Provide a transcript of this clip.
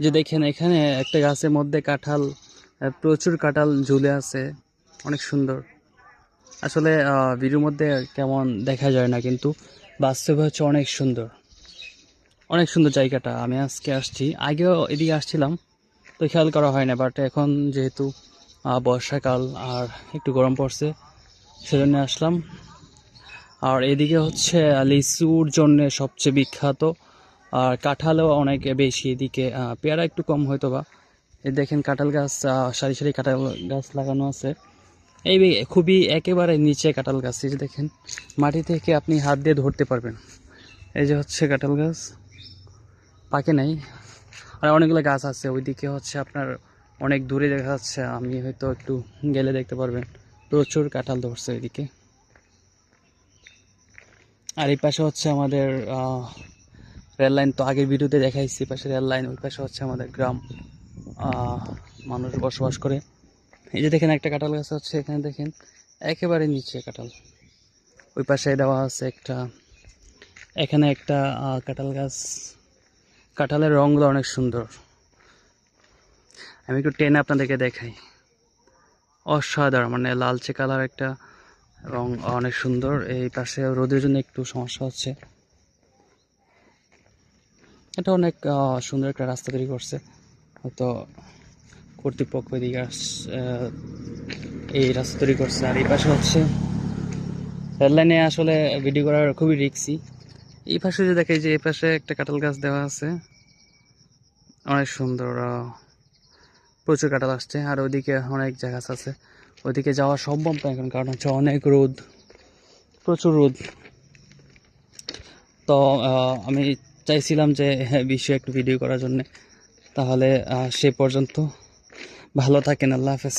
যে দেখেন এখানে একটা গাছের মধ্যে কাঁঠাল, প্রচুর কাঁঠাল ঝুলে আছে, অনেক সুন্দর। আসলে ভিডিওর মধ্যে কেমন দেখা যায় না, কিন্তু বাস্তবে হচ্ছে অনেক সুন্দর, অনেক সুন্দর জায়গাটা। আমি আজকে আসছি, আগেও এদিকে আসছিলাম তো খেয়াল করা হয় না, বাট এখন যেহেতু বর্ষাকাল আর একটু গরম পড়ছে সেজন্য আসলাম। আর এদিকে হচ্ছে লিচুর জন্য সবচেয়ে বিখ্যাত, আর কাঁঠালও অনেক বেশি এদিকে, পেয়ারা একটু কম হয়তো বা। এই দেখেন কাঁঠাল গাছ, সারি সারি কাঁঠাল গাছ লাগানো আছে। এই খুবই একেবারে নিচে কাঁঠাল গাছ, এই যে দেখেন মাটি থেকে আপনি হাত দিয়ে ধরতে পারবেন। এই যে হচ্ছে কাঁঠাল গাছ, পাকে নাই। আর অনেকগুলো গাছ আছে ওইদিকে, হচ্ছে আপনার অনেক দূরে দেখা যাচ্ছে, আমি হয়তো একটু গেলে দেখতে পারবেন প্রচুর কাঁঠাল ধরছে ওইদিকে। আর এই পাশে হচ্ছে আমাদের রেল লাইন, তো আগের ভিডিওতে দেখাইছি পাশে রেল লাইন, ওই পাশে হচ্ছে আমাদের গ্রাম, মানুষ বসবাস করে। এই যে দেখেন একটা কাঁঠাল গাছ হচ্ছে এখানে, দেখেন একেবারে নিচে কাঁঠাল। ওই পাশে দেওয়া আছে একটা, এখানে একটা কাঁঠাল গাছ। কাঁঠালের রঙগুলো অনেক সুন্দর, আমি একটু টেনে আপনাদেরকে দেখাই। অসাধারণ, মানে লালচে কালার একটা রং, অনেক সুন্দর। এই পাশে রোদের জন্য একটু সমস্যা হচ্ছে। এটা অনেক সুন্দর একটা রাস্তা তৈরি করছে, হয়তো কর্তৃপক্ষ এদিকে এই রাস্তা তৈরি করছে। আর এই পাশে হচ্ছে রেললাইনে আসলে ভিডিও করার খুবই রিস্কি। এই পাশে যে দেখে, যে এই পাশে একটা কাঁঠাল গাছ দেওয়া আছে, অনেক সুন্দর, প্রচুর কাঁঠাল আসছে। আর ওইদিকে অনেক জায়গা আছে, ওইদিকে যাওয়া সম্ভব না এখন, কারণ হচ্ছে অনেক রোদ, প্রচুর রোদ। তো আমি চাইছিলাম যে বিষয়ে একটু ভিডিও করার জন্য। তাহলে সে পর্যন্ত ভালো থাকেন, আল্লাহ হাফেজ।